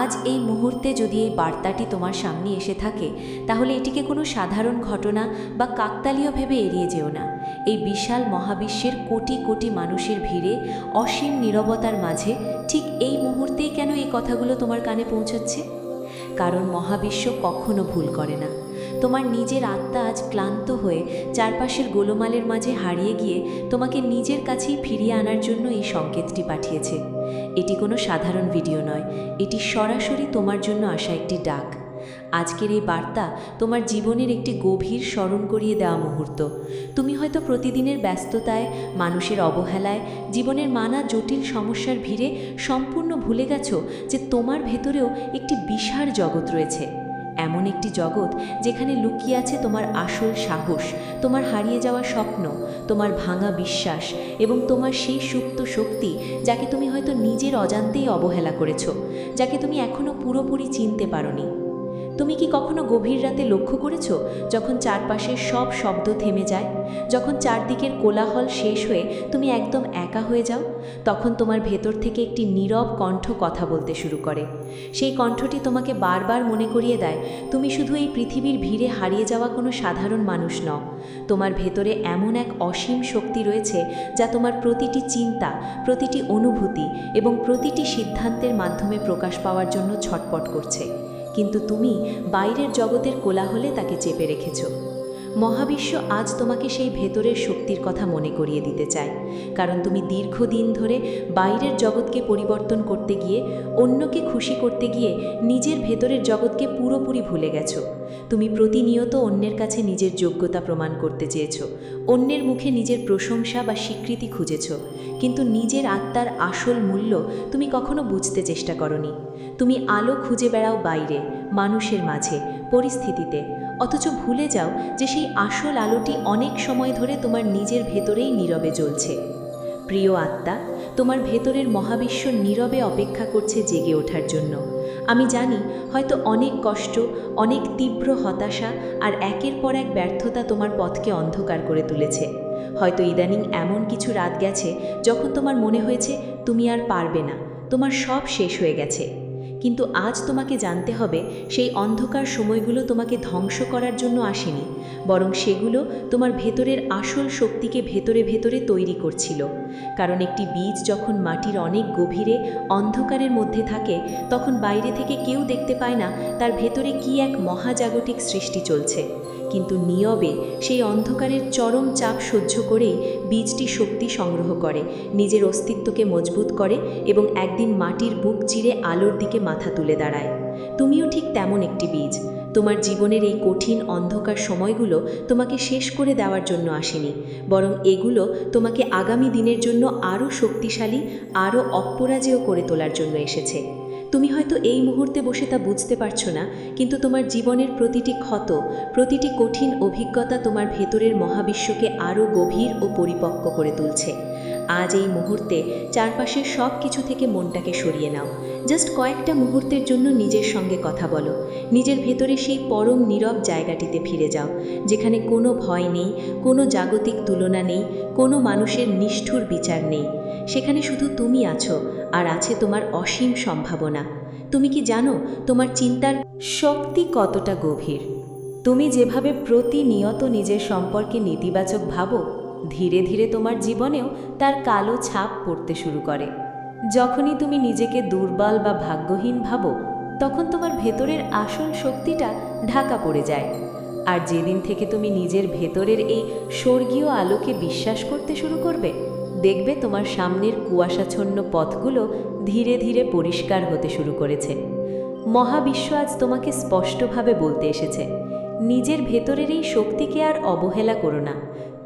আজ এই মুহূর্তে যদি এই বার্তাটি তোমার সামনে এসে থাকে, তাহলে এটিকে কোনো সাধারণ ঘটনা বা কাকতালীয় ভেবে এড়িয়ে যেও না। এই বিশাল মহাবিশ্বের কোটি কোটি মানুষের ভিড়ে, অসীম নীরবতার মাঝে ঠিক এই মুহূর্তেই কেন এই কথাগুলো তোমার কানে পৌঁছচ্ছে? কারণ মহাবিশ্ব কখনো ভুল করে না। তোমার নিজের আত্মা আজ ক্লান্ত হয়ে চারপাশের গোলমালের মাঝে হারিয়ে গিয়ে তোমাকে নিজের কাছেই ফিরিয়ে আনার জন্য এই সংকেতটি পাঠিয়েছে। এটি কোনো সাধারণ ভিডিও নয়, এটি সরাসরি তোমার জন্য আসা একটি ডাক। আজকের এই বার্তা তোমার জীবনের একটি গভীর স্মরণ করিয়ে দেওয়া মুহূর্ত। তুমি হয়তো প্রতিদিনের ব্যস্ততায়, মানুষের অবহেলায়, জীবনের নানা জটিল সমস্যার ভিড়ে সম্পূর্ণ ভুলে গেছো যে তোমার ভেতরেও একটি বিশাল জগৎ রয়েছে। এমন একটি জগৎ যেখানে লুকিয়ে আছে তোমার আসল সাহস, তোমার হারিয়ে যাওয়া স্বপ্ন, তোমার ভাঙা বিশ্বাস এবং তোমার সেই সুপ্ত শক্তি, যাকে তুমি হয়তো নিজের অজান্তেই অবহেলা করেছো, যাকে তুমি এখনও পুরোপুরি চিনতে পারোনি। তুমি কি কখনো গভীর রাতে লক্ষ্য করেছো, যখন চারপাশের সব শব্দ থেমে যায়, যখন চারদিকের কোলাহল শেষ হয়ে তুমি একদম একা হয়ে যাও, তখন তোমার ভেতর থেকে একটি নীরব কণ্ঠ কথা বলতে শুরু করে। সেই কণ্ঠটি তোমাকে বারবার মনে করিয়ে দেয়, তুমি শুধু এই পৃথিবীর ভিড়ে হারিয়ে যাওয়া কোনো সাধারণ মানুষ নও। তোমার ভেতরে এমন এক অসীম শক্তি রয়েছে, যা তোমার প্রতিটি চিন্তা, প্রতিটি অনুভূতি এবং প্রতিটি সিদ্ধান্তের মাধ্যমে প্রকাশ পাওয়ার জন্য ছটপট করছে। কিন্তু তুমি বাইরের জগতের কোলাহলে তাকে চেপে রেখেছ। মহাবিশ্ব আজ তোমাকে সেই ভেতরের শক্তির কথা মনে করিয়ে দিতে চায়, কারণ তুমি দীর্ঘদিন ধরে বাইরের জগৎকে পরিবর্তন করতে গিয়ে, অন্যকে খুশি করতে গিয়ে নিজের ভেতরের জগৎকে পুরোপুরি ভুলে গেছো। তুমি প্রতিনিয়ত অন্যের কাছে নিজের যোগ্যতা প্রমাণ করতে চেয়েছো, অন্যের মুখে নিজের প্রশংসা বা স্বীকৃতি খুঁজেছ, কিন্তু নিজের আত্মার আসল মূল্য তুমি কখনো বুঝতে চেষ্টা করনি। তুমি আলো খুঁজে বেড়াও বাইরে, মানুষের মাঝে, পরিস্থিতিতে, অথচ ভুলে যাও যে সেই আসল আলোটি অনেক সময় ধরে তোমার নিজের ভেতরেই নীরবে জ্বলছে। প্রিয় আত্মা, তোমার ভেতরের মহাবিশ্ব নীরবে অপেক্ষা করছে জেগে ওঠার জন্য। আমি জানি, হয়তো অনেক কষ্ট, অনেক তীব্র হতাশা আর একের পর এক ব্যর্থতা তোমার পথকে অন্ধকার করে তুলেছে। হয়তো ইদানিং এমন কিছু রাত গেছে যখন তোমার মনে হয়েছে তুমি আর পারবে না, তোমার সব শেষ হয়ে গেছে। কিন্তু আজ তোমাকে জানতে হবে, সেই অন্ধকার সময়গুলো তোমাকে ধ্বংস করার জন্য আসেনি, বরং সেগুলো তোমার ভেতরের আসল শক্তিকে ভেতরে ভেতরে তৈরি করছিল। কারণ একটি বীজ যখন মাটির অনেক গভীরে অন্ধকারের মধ্যে থাকে, তখন বাইরে থেকে কেউ দেখতে পায় না তার ভেতরে কি এক মহাজাগতিক সৃষ্টি চলছে। কিন্তু নীরবে সেই অন্ধকারের চরম চাপ সহ্য করেই বীজটি শক্তি সংগ্রহ করে, নিজের অস্তিত্বকে মজবুত করে এবং একদিন মাটির বুক চিরে আলোর দিকে মাথা তুলে দাঁড়ায়। তুমিও ঠিক তেমন একটি বীজ। তোমার জীবনের এই কঠিন অন্ধকার সময়গুলো তোমাকে শেষ করে দেওয়ার জন্য আসেনি, বরং এগুলো তোমাকে আগামী দিনের জন্য আরও শক্তিশালী, আরও অপরাজেয় করে তোলার জন্য এসেছে। তুমি হয়তো এই মুহূর্তে বসে তা বুঝতে পারছো না, কিন্তু তোমার জীবনের প্রতিটি ক্ষত, প্রতিটি কঠিন অভিজ্ঞতা তোমার ভেতরের মহাবিশ্বকে আরও গভীর ও পরিপক্ক করে তুলছে। আজ এই মুহূর্তে চারপাশের সব কিছু থেকে মনটাকে সরিয়ে নাও। জাস্ট কয়েকটা মুহূর্তের জন্য নিজের সঙ্গে কথা বলো। নিজের ভেতরে সেই পরম নীরব জায়গাটিতে ফিরে যাও, যেখানে কোনো ভয় নেই, কোনো জাগতিক তুলনা নেই, কোনো মানুষের নিষ্ঠুর বিচার নেই। সেখানে শুধু তুমি আছো, আর আছে তোমার অসীম সম্ভাবনা। তুমি কি জানো তোমার চিন্তার শক্তি কতটা গভীর? তুমি যেভাবে প্রতিনিয়ত নিজের সম্পর্কে নেতিবাচক ভাবো, ধীরে ধীরে তোমার জীবনেও তার কালো ছাপ পড়তে শুরু করে। যখনই তুমি নিজেকে দুর্বল বা ভাগ্যহীন ভাবো, তখন তোমার ভেতরের আসল শক্তিটা ঢাকা পড়ে যায়। আর যেদিন থেকে তুমি নিজের ভেতরের এই স্বর্গীয় আলোকে বিশ্বাস করতে শুরু করবে, দেখবে তোমার সামনের কুয়াশাচ্ছন্ন পথগুলো ধীরে ধীরে পরিষ্কার হতে শুরু করেছে। মহাবিশ্ব আজ তোমাকে স্পষ্টভাবে বলতে এসেছে, নিজের ভেতরের এই শক্তিকে আর অবহেলা করো না।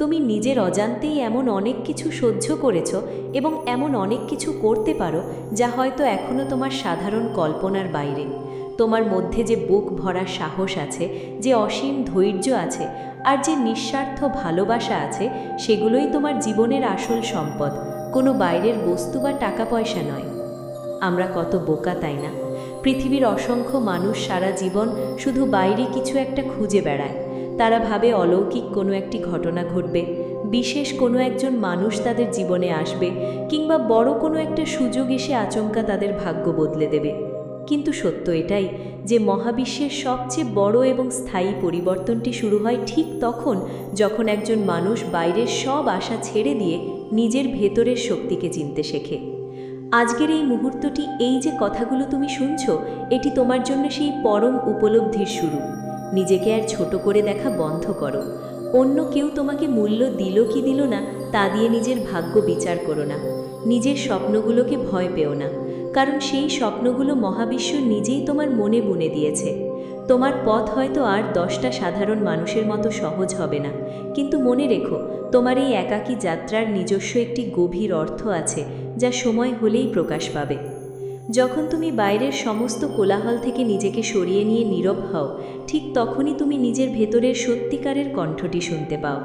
তুমি নিজের অজান্তেই এমন অনেক কিছু সহ্য করেছ এবং এমন অনেক কিছু করতে পারো, যা হয়তো এখনও তোমার সাধারণ কল্পনার বাইরে। তোমার মধ্যে যে বুক ভরা সাহস আছে, যে অসীম ধৈর্য আছে, আর যে নিঃস্বার্থ ভালোবাসা আছে, সেগুলোই তোমার জীবনের আসল সম্পদ, কোনো বাইরের বস্তু বা টাকা পয়সা নয়। আমরা কত বোকা, তাই না? পৃথিবীর অসংখ্য মানুষ সারা জীবন শুধু বাইরে কিছু একটা খুঁজে বেড়ায়। তারা ভাবে অলৌকিক কোনো একটি ঘটনা ঘটবে, বিশেষ কোনো একজন মানুষ তাদের জীবনে আসবে, কিংবা বড় কোনো একটা সুযোগ এসে আচমকা তাদের ভাগ্য বদলে দেবে। কিন্তু সত্য এটাই যে মহাবিশ্বের সবচেয়ে বড় এবং স্থায়ী পরিবর্তনটি শুরু হয় ঠিক তখন যখন একজন মানুষ বাইরের সব আশা ছেড়ে দিয়ে নিজের ভেতরের শক্তিকে চিনতে শেখে। আজকের এই মুহূর্তটি, এই যে কথাগুলো তুমি শুনছো, এটি তোমার জন্য সেই পরম উপলব্ধির শুরু। নিজেকে আর ছোট করে দেখা বন্ধ করো। অন্য কেউ তোমাকে মূল্য দিল কি দিল না তা দিয়ে নিজের ভাগ্য বিচার করো না। নিজের স্বপ্নগুলোকে ভয় পেও না, কারণ সেই স্বপ্নগুলো মহাবিশ্ব নিজেই তোমার মনে বুনে দিয়েছে। তোমার পথ হয়তো আর 10টা সাধারণ মানুষের মতো সহজ হবে না, কিন্তু মনে রেখো, তোমার এই একাকী যাত্রার নিজস্ব একটি গভীর অর্থ আছে, যা সময় হলেই প্রকাশ পাবে। যখন তুমি বাইরের সমস্ত কোলাহল থেকে নিজেকে সরিয়ে নিয়ে নীরব হও, ঠিক তখনই তুমি নিজের ভেতরের সত্যিকারের কণ্ঠটি শুনতে পাও।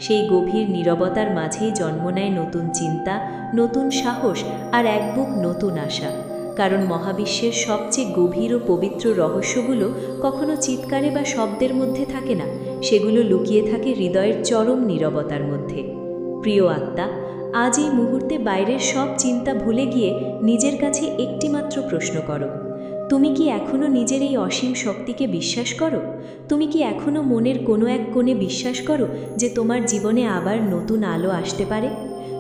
সেই গভীর নীরবতার মাঝেই জন্ম নেয় নতুন চিন্তা, নতুন সাহস আর এক বুক নতুন আশা। কারণ মহাবিশ্বের সবচেয়ে গভীর ও পবিত্র রহস্যগুলো কখনো চিৎকারে বা শব্দের মধ্যে থাকে না, সেগুলো লুকিয়ে থাকে হৃদয়ের চরম নীরবতার মধ্যে। প্রিয় আত্মা, আজ এই মুহূর্তে বাইরের সব চিন্তা ভুলে গিয়ে নিজের কাছে একটিমাত্র প্রশ্ন করো। তুমি কি এখনও নিজের এই অসীম শক্তিকে বিশ্বাস করো? তুমি কি এখনও মনের কোনো এক কোণে বিশ্বাস করো যে তোমার জীবনে আবার নতুন আলো আসতে পারে?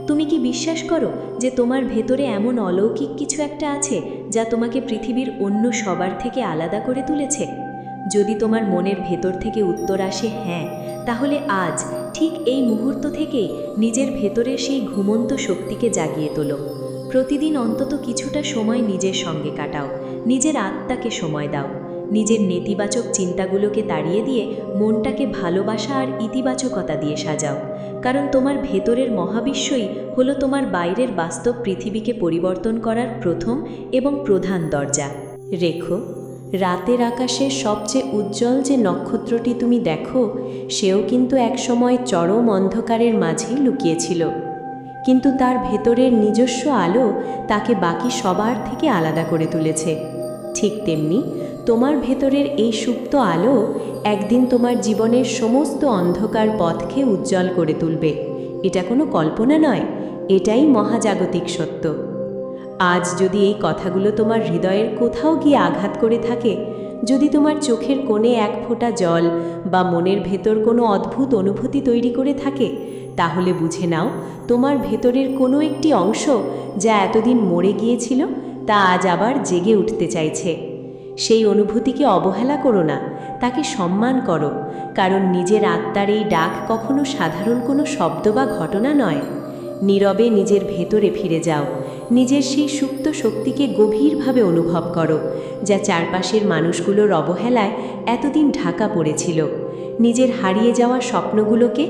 তুমি কি বিশ্বাস করো যে তোমার ভেতরে এমন অলৌকিক কিছু একটা আছে যা তোমাকে পৃথিবীর অন্য সবার থেকে আলাদা করে তুলেছে? যদি তোমার মনের ভেতর থেকে উত্তর আসে হ্যাঁ, তাহলে আজ ঠিক এই মুহূর্ত থেকেই নিজের ভেতরের সেই ঘুমন্ত শক্তিকে জাগিয়ে তোলো। প্রতিদিন অন্তত কিছুটা সময় নিজের সঙ্গে কাটাও, নিজের আত্মাকে সময় দাও। নিজের নেতিবাচক চিন্তাগুলোকে তাড়িয়ে দিয়ে মনটাকে ভালোবাসা আর ইতিবাচকতা দিয়ে সাজাও, কারণ তোমার ভেতরের মহাবিশ্বই হলো তোমার বাইরের বাস্তব পৃথিবীকে পরিবর্তন করার প্রথম এবং প্রধান দরজা। রেখো, রাতের আকাশের সবচেয়ে উজ্জ্বল যে নক্ষত্রটি তুমি দেখো, সেও কিন্তু একসময় চরম অন্ধকারের মাঝেই লুকিয়েছিল, কিন্তু তার ভেতরের নিজস্ব আলো তাকে বাকি সবার থেকে আলাদা করে তুলেছে। ঠিক তেমনি তোমার ভেতরের এই সুপ্ত আলো একদিন তোমার জীবনের সমস্ত অন্ধকার পথকে উজ্জ্বল করে তুলবে। এটা কোনো কল্পনা নয়, এটাই মহাজাগতিক সত্য। আজ যদি এই কথাগুলো তোমার হৃদয়ের কোথাও গিয়ে আঘাত করে থাকে, যদি তোমার চোখের কোণে এক ফোঁটা জল বা মনের ভেতর কোনো অদ্ভুত অনুভূতি তৈরি করে থাকে, তাহলে বুঝে নাও তোমার ভেতরের কোনো একটি অংশ যা এতদিন মরে গিয়েছিল তা আজ আবার জেগে উঠতে চাইছে। সেই অনুভূতিকে অবহেলা করো না, তাকে সম্মান করো, কারণ নিজের আত্মার এই ডাক কখনো সাধারণ কোনো শব্দ বা ঘটনা নয়। নীরবে নিজের ভেতরে ফিরে যাও, নিজের সেই সুপ্ত শক্তিকে গভীরভাবে অনুভব করো, যা চারপাশের মানুষগুলোর অবহেলায় এতদিন ঢাকা পড়েছিল। নিজের হারিয়ে যাওয়া স্বপ্নগুলোকে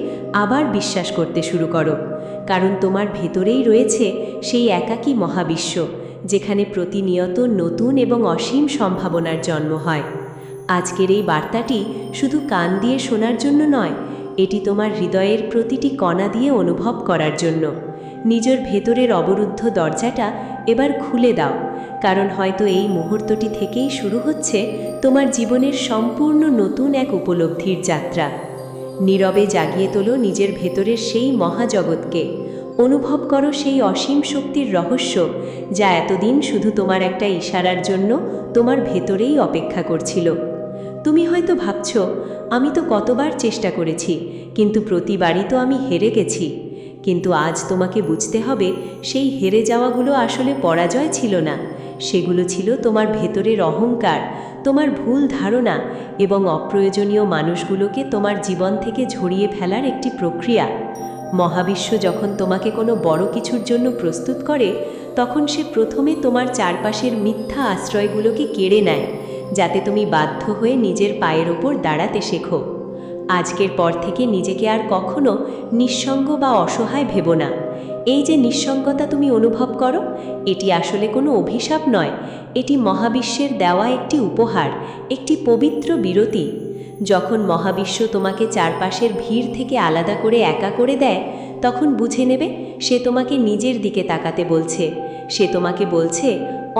আবার বিশ্বাস করতে শুরু করো, কারণ তোমার ভেতরেই রয়েছে সেই একাকী মহাবিশ্ব, যেখানে প্রতিনিয়ত নতুন এবং অসীম সম্ভাবনার জন্ম হয়। আজকের এই বার্তাটি শুধু কান দিয়ে শোনার জন্য নয়, এটি তোমার হৃদয়ের প্রতিটি কণা দিয়ে অনুভব করার জন্য। নিজের ভেতরের অবরুদ্ধ দরজাটা এবার খুলে দাও, কারণ হয়তো এই মুহূর্তটি থেকেই শুরু হচ্ছে তোমার জীবনের সম্পূর্ণ নতুন এক উপলব্ধির যাত্রা। নীরবে জাগিয়ে তোলো নিজের ভেতরের সেই মহাজগৎকে। অনুভব করো সেই অসীম শক্তির রহস্য, যা এতদিন শুধু তোমার একটা ইশারার জন্য তোমার ভেতরেই অপেক্ষা করছিল। তুমি হয়তো ভাবছ, আমি তো কতবার চেষ্টা করেছি, কিন্তু প্রতিবারই তো আমি হেরে গেছি। কিন্তু আজ তোমাকে বুঝতে হবে, সেই হেরে যাওয়াগুলো আসলে পরাজয় ছিল না, সেগুলো ছিল তোমার ভেতরের অহংকার, তোমার ভুল ধারণা এবং অপ্রয়োজনীয় মানুষগুলোকে তোমার জীবন থেকে ঝরিয়ে ফেলার একটি প্রক্রিয়া। মহাবিশ্ব যখন তোমাকে কোনো বড় কিছুর জন্য প্রস্তুত করে, তখন সে প্রথমে তোমার চারপাশের মিথ্যা আশ্রয়গুলোকে কেড়ে নেয়, যাতে তুমি বাধ্য হয়ে নিজের পায়ের ওপর দাঁড়াতে শেখো। আজকের পর থেকে নিজেকে আর কখনো নিঃসঙ্গ বা অসহায় ভেবো না। এই যে নিঃসঙ্গতা তুমি অনুভব করো, এটি আসলে কোনো অভিশাপ নয়, এটি মহাবিশ্বের দেওয়া একটি উপহার, একটি পবিত্র বিরতি। যখন মহাবিশ্ব তোমাকে চারপাশের ভিড় থেকে আলাদা করে একা করে দেয়, তখন বুঝে নেবে সে তোমাকে নিজের দিকে তাকাতে বলছে। সে তোমাকে বলছে,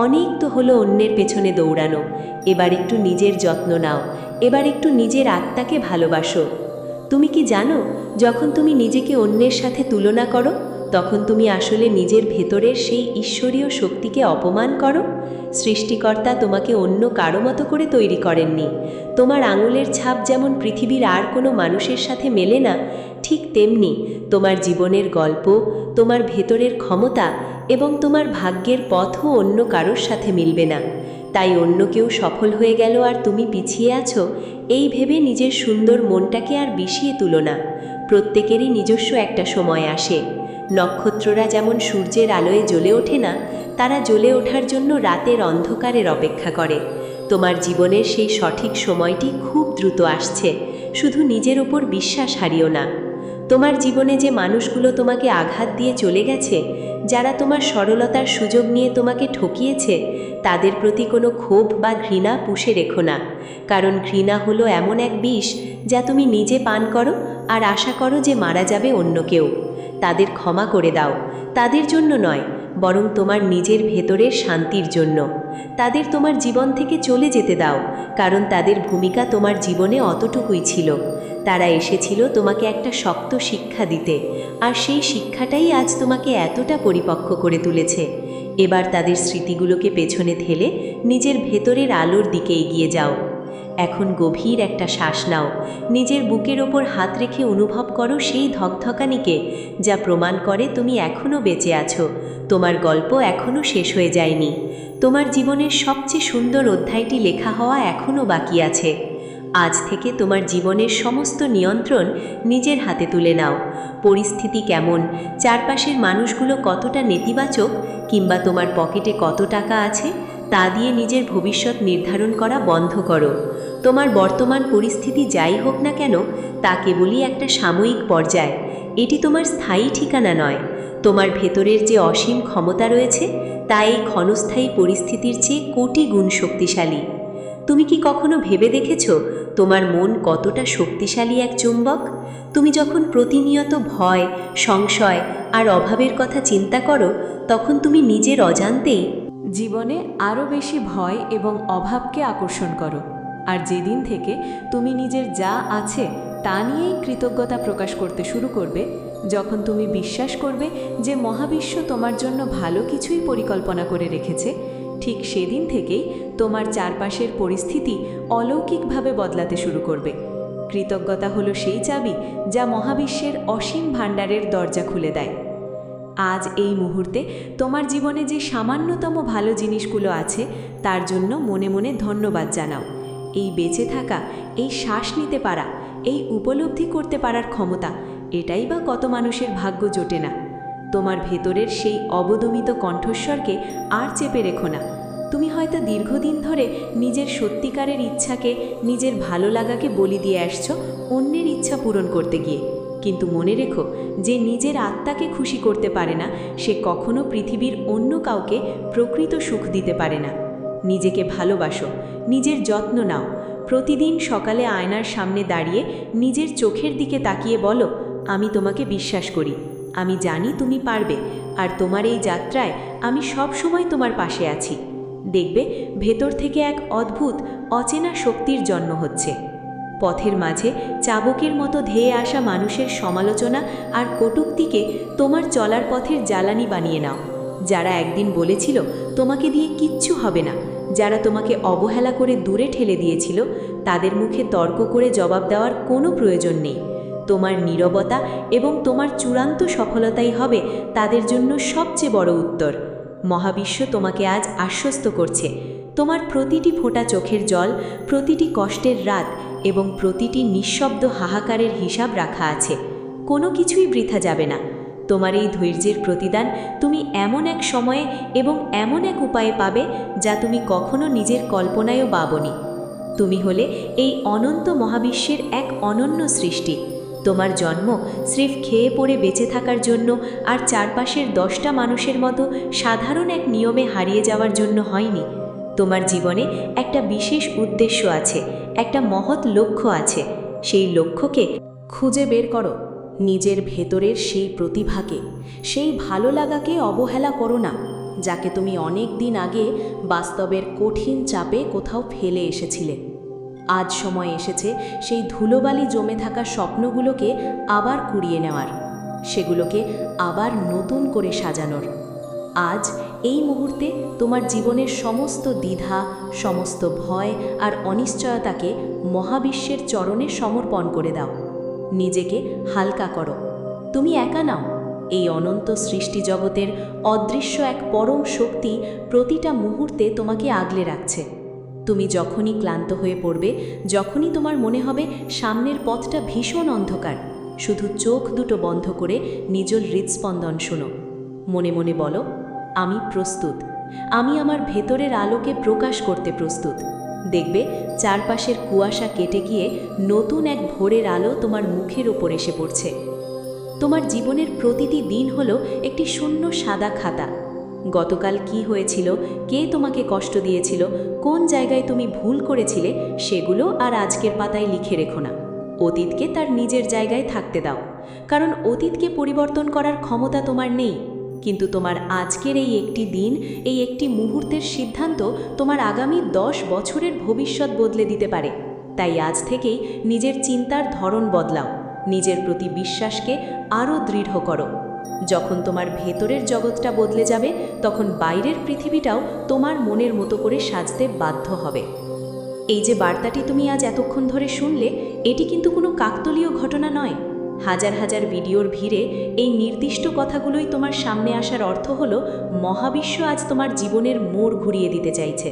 অনেক তো হলো অন্যের পেছনে দৌড়ানো, এবার একটু নিজের যত্ন নাও, এবার একটু নিজের আত্মাকে ভালোবাসো। তুমি কি জানো, যখন তুমি নিজেকে অন্যের সাথে তুলনা করো, তখন তুমি আসলে নিজের ভেতরের সেই ঈশ্বরীয় শক্তিকে অপমান করো। সৃষ্টিকর্তা তোমাকে অন্য কারো মতো করে তৈরি করেননি। তোমার আঙুলের ছাপ যেমন পৃথিবীর আর কোনো মানুষের সাথে মেলে না, ঠিক তেমনি তোমার জীবনের গল্প, তোমার ভেতরের ক্ষমতা এবং তোমার ভাগ্যের পথও অন্য কারোর সাথে মিলবে না। তাই অন্য কেউ সফল হয়ে গেল আর তুমি পিছিয়ে আছো, এই ভেবে নিজের সুন্দর মনটাকে আর বিষিয়ে তুলো না। প্রত্যেকেরই নিজস্ব একটা সময় আসে। নক্ষত্ররা যেমন সূর্যের আলোয় জ্বলে ওঠে না, তারা জ্বলে ওঠার জন্য রাতের অন্ধকারের অপেক্ষা করে। তোমার জীবনের সেই সঠিক সময়টি খুব দ্রুত আসছে, শুধু নিজের ওপর বিশ্বাস হারিও না। তোমার জীবনে যে মানুষগুলো তোমাকে আঘাত দিয়ে চলে গেছে, যারা তোমার সরলতার সুযোগ নিয়ে তোমাকে ঠকিয়েছে, তাদের প্রতি কোনো ক্ষোভ বা ঘৃণা পুষে রেখো না। কারণ ঘৃণা হলো এমন এক বিষ যা তুমি নিজে পান করো আর আশা করো যে মারা যাবে অন্য কেউ। তাদের ক্ষমা করে দাও, তাদের জন্য নয়, বরং তোমার নিজের ভেতরের শান্তির জন্য। তাদের তোমার জীবন থেকে চলে যেতে দাও, কারণ তাদের ভূমিকা তোমার জীবনে অতটুকুই ছিল। তারা এসেছিল তোমাকে একটা শক্ত শিক্ষা দিতে, আর সেই শিক্ষাটাই আজ তোমাকে এতটা পরিপক্ক করে তুলেছে। এবার তাদের স্মৃতিগুলোকে পেছনে ঠেলে নিজের ভেতরের আলোর দিকে এগিয়ে যাও। এখন গভীর একটা শ্বাস নাও, নিজের বুকের ওপর হাত রেখে অনুভব করো সেই ধকধকানিকে, যা প্রমাণ করে তুমি এখনও বেঁচে আছো, তোমার গল্প এখনও শেষ হয়ে যায়নি। তোমার জীবনের সবচেয়ে সুন্দর অধ্যায়টি লেখা হওয়া এখনও বাকি আছে। আজ থেকে তোমার জীবনের সমস্ত নিয়ন্ত্রণ নিজের হাতে তুলে নাও। পরিস্থিতি কেমন, চারপাশের মানুষগুলো কতটা নেতিবাচক, কিংবা তোমার পকেটে কত টাকা আছে, তা দিয়ে নিজের ভবিষ্যৎ নির্ধারণ করা বন্ধ করো। তোমার বর্তমান পরিস্থিতি যাই হোক না কেন, তা কেবলই একটা সাময়িক পর্যায়, এটি তোমার স্থায়ী ঠিকানা নয়। তোমার ভেতরের যে অসীম ক্ষমতা রয়েছে, তা এই ক্ষণস্থায়ী পরিস্থিতির চেয়ে কোটি গুণ শক্তিশালী। তুমি কি কখনো ভেবে দেখেছো তোমার মন কতটা শক্তিশালী এক চুম্বক? তুমি যখন প্রতিনিয়ত ভয়, সংশয় আর অভাবের কথা চিন্তা করো, তখন তুমি নিজের অজান্তেই জীবনে আরও বেশি ভয় এবং অভাবকে আকর্ষণ করো। আর যেদিন থেকে তুমি নিজের যা আছে তা নিয়েই কৃতজ্ঞতা প্রকাশ করতে শুরু করবে, যখন তুমি বিশ্বাস করবে যে মহাবিশ্ব তোমার জন্য ভালো কিছুই পরিকল্পনা করে রেখেছে, ঠিক সেদিন থেকেই তোমার চারপাশের পরিস্থিতি অলৌকিকভাবে বদলাতে শুরু করবে। কৃতজ্ঞতা হলো সেই চাবি যা মহাবিশ্বের অসীম ভাণ্ডারের দরজা খুলে দেয়। আজ এই মুহূর্তে তোমার জীবনে যে সামান্যতম ভালো জিনিসগুলো আছে, তার জন্য মনে মনে ধন্যবাদ জানাও। এই বেঁচে থাকা, এই শ্বাস নিতে পারা, এই উপলব্ধি করতে পারার ক্ষমতা, এটাই বা কত মানুষের ভাগ্য জোটে না। তোমার ভেতরের সেই অবদমিত কণ্ঠস্বরকে আর চেপে রেখো না। তুমি হয়তো দীর্ঘদিন ধরে নিজের সত্যিকারের ইচ্ছাকে, নিজের ভালো লাগাকে বলি দিয়ে আসছো অন্যের ইচ্ছা পূরণ করতে গিয়ে। কিন্তু মনে রেখো, যে নিজের আত্মাকে খুশি করতে পারে না, সে কখনো পৃথিবীর অন্য কাউকে প্রকৃত সুখ দিতে পারে না। নিজেকে ভালোবাসো, নিজের যত্ন নাও। প্রতিদিন সকালে আয়নার সামনে দাঁড়িয়ে নিজের চোখের দিকে তাকিয়ে বলো, আমি তোমাকে বিশ্বাস করি, আমি জানি তুমি পারবে, আর তোমার এই যাত্রায় আমি সব সময় তোমার পাশে আছি। দেখবে ভেতর থেকে এক অদ্ভুত অচেনা শক্তির জন্ম হচ্ছে। পথের মাঝে চাবকের মতো ধেয়ে আসা মানুষের সমালোচনা আর কটূক্তিকে তোমার চলার পথের জ্বালানি বানিয়ে নাও। যারা একদিন বলেছিল তোমাকে দিয়ে কিচ্ছু হবে না, যারা তোমাকে অবহেলা করে দূরে ঠেলে দিয়েছিল, তাদের মুখে তর্ক করে জবাব দেওয়ার কোনো প্রয়োজন নেই। তোমার নীরবতা এবং তোমার চূড়ান্ত সফলতাই হবে তাদের জন্য সবচেয়ে বড় উত্তর। মহাবিশ্ব তোমাকে আজ আশ্বস্ত করছে, তোমার প্রতিটি ফোঁটা চোখের জল, প্রতিটি কষ্টের রাত এবং প্রতিটি নিঃশব্দ হাহাকারের হিসাব রাখা আছে। কোনো কিছুই বৃথা যাবে না। তোমার এই ধৈর্যের প্রতিদান তুমি এমন এক সময়ে এবং এমন এক উপায়ে পাবে, যা তুমি কখনো নিজের কল্পনায়ও পাবনি। তুমি হলে এই অনন্ত মহাবিশ্বের এক অনন্য সৃষ্টি। তোমার জন্ম স্রেফ খেয়ে পড়ে বেঁচে থাকার জন্য আর চারপাশের 10টা মানুষের মতো সাধারণ এক নিয়মে হারিয়ে যাওয়ার জন্য হয়নি। তোমার জীবনে একটা বিশেষ উদ্দেশ্য আছে, একটা মহৎ লক্ষ্য আছে। সেই লক্ষ্যকে খুঁজে বের করো। নিজের ভেতরের সেই প্রতিভাকে, সেই ভালো লাগাকে অবহেলা করো না, যাকে তুমি অনেক দিন আগে বাস্তবের কঠিন চাপে কোথাও ফেলে এসেছিলে। আজ সময় এসেছে সেই ধুলোবালি জমে থাকা স্বপ্নগুলোকে আবার কুড়িয়ে নেওয়ার। সেগুলোকে আবার নতুন করে সাজানোর। আজ এই মুহূর্তে তোমার জীবনের সমস্ত দ্বিধা, সমস্ত ভয় আর অনিশ্চয়তাকে মহাবিশ্বের চরণে সমর্পণ করে দাও। নিজেকে হালকা করো। তুমি একা নাও। এই অনন্ত সৃষ্টি জগতের অদৃশ্য এক পরম শক্তি প্রতিটা মুহূর্তে তোমাকে আগলে রাখছে। তুমি যখনই ক্লান্ত হয়ে পড়বে, যখনই তোমার মনে হবে সামনের পথটা ভীষণ অন্ধকার, শুধু চোখ দুটো বন্ধ করে নিজের হৃদস্পন্দন শোনো। মনে মনে বলো, আমি প্রস্তুত। আমি আমার ভেতরের আলোকে প্রকাশ করতে প্রস্তুত। দেখবে চারপাশের কুয়াশা কেটে গিয়ে নতুন এক ভোরের আলো তোমার মুখের ওপর এসে পড়ছে। তোমার জীবনের প্রতিটি দিন হলো একটি শূন্য সাদা খাতা। গতকাল কি হয়েছিল, কে তোমাকে কষ্ট দিয়েছিল, কোন জায়গায় তুমি ভুল করেছিলে, সেগুলো আর আজকের পাতায় লিখে রেখো না। অতীতকে তার নিজের জায়গায় থাকতে দাও, কারণ অতীতকে পরিবর্তন করার ক্ষমতা তোমার নেই। কিন্তু তোমার আজকের এই একটি দিন, এই একটি মুহূর্তের সিদ্ধান্ত তোমার আগামী 10 বছরের ভবিষ্যৎ বদলে দিতে পারে। তাই আজ থেকেই নিজের চিন্তার ধরন বদলাও, নিজের প্রতি বিশ্বাসকে আরও দৃঢ় করো। যখন তোমার ভেতরের জগৎটা বদলে যাবে, তখন বাইরের পৃথিবীটাও তোমার মনের মতো করে সাজতে বাধ্য হবে। এই যে বার্তাটি তুমি আজ এতক্ষণ ধরে শুনলে, এটি কিন্তু কোনো কাকতালীয় ঘটনা নয়। হাজার হাজার ভিডিওর ভিড়ে এই নির্দিষ্ট কথাগুলোই তোমার সামনে আসার অর্থ হলো, মহাবিশ্ব আজ তোমার জীবনের মোড় ঘুরিয়ে দিতে চাইছে।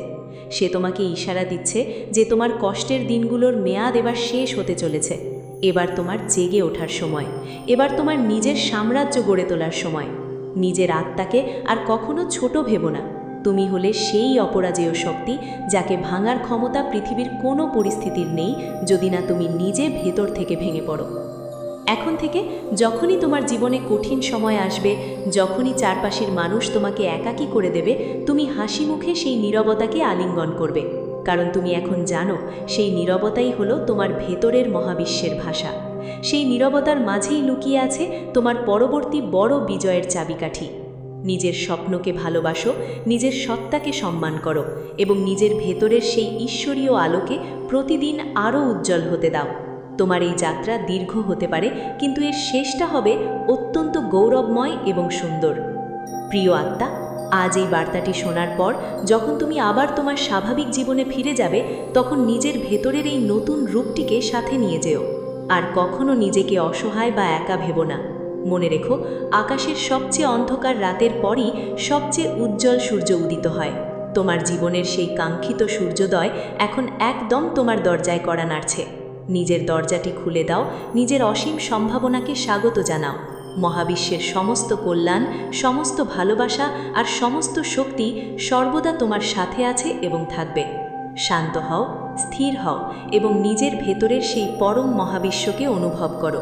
সে তোমাকে ইশারা দিচ্ছে যে তোমার কষ্টের দিনগুলোর মেয়াদ এবার শেষ হতে চলেছে। এবার তোমার জেগে ওঠার সময়। এবার তোমার নিজের সাম্রাজ্য গড়ে তোলার সময়। নিজের আত্মাকে আর কখনো ছোট ভেবো না। তুমি হলে সেই অপরাজেয় শক্তি, যাকে ভাঙার ক্ষমতা পৃথিবীর কোনো পরিস্থিতির নেই, যদি না তুমি নিজে ভেতর থেকে ভেঙে পড়ো। এখন থেকে যখনই তোমার জীবনে কঠিন সময় আসবে, যখনই চারপাশের মানুষ তোমাকে একাকী করে দেবে, তুমি হাসি মুখে সেই নীরবতাকে আলিঙ্গন করবে। কারণ তুমি এখন জানো, সেই নীরবতাই হলো তোমার ভেতরের মহাবিশ্বের ভাষা। সেই নীরবতার মাঝেই লুকিয়ে আছে তোমার পরবর্তী বড় বিজয়ের চাবিকাঠি। নিজের স্বপ্নকে ভালোবাসো, নিজের সত্তাকে সম্মান করো এবং নিজের ভেতরের সেই ঈশ্বরীয় আলোকে প্রতিদিন আরও উজ্জ্বল হতে দাও। তোমার এই যাত্রা দীর্ঘ হতে পারে, কিন্তু এর শেষটা হবে অত্যন্ত গৌরবময় এবং সুন্দর। প্রিয় আত্মা, আজ এই বার্তাটি শোনার পর যখন তুমি আবার তোমার স্বাভাবিক জীবনে ফিরে যাবে, তখন নিজের ভেতরের এই নতুন রূপটিকে সাথে নিয়ে যেও। আর কখনো নিজেকে অসহায় বা একা ভেবো না। মনে রেখো, আকাশের সবচেয়ে অন্ধকার রাতের পরই সবচেয়ে উজ্জ্বল সূর্য উদিত হয়। তোমার জীবনের সেই কাঙ্ক্ষিত সূর্যোদয় এখন একদম তোমার দরজায় কড়া নাড়ছে। নিজের দরজাটি খুলে দাও, নিজের অসীম সম্ভাবনাকে স্বাগত জানাও। মহাবিশ্বের সমস্ত কল্যাণ, সমস্ত ভালোবাসা আর সমস্ত শক্তি সর্বদা তোমার সাথে আছে এবং থাকবে। শান্ত হও, স্থির হও এবং নিজের ভেতরের সেই পরম মহাবিশ্বকে অনুভব করো।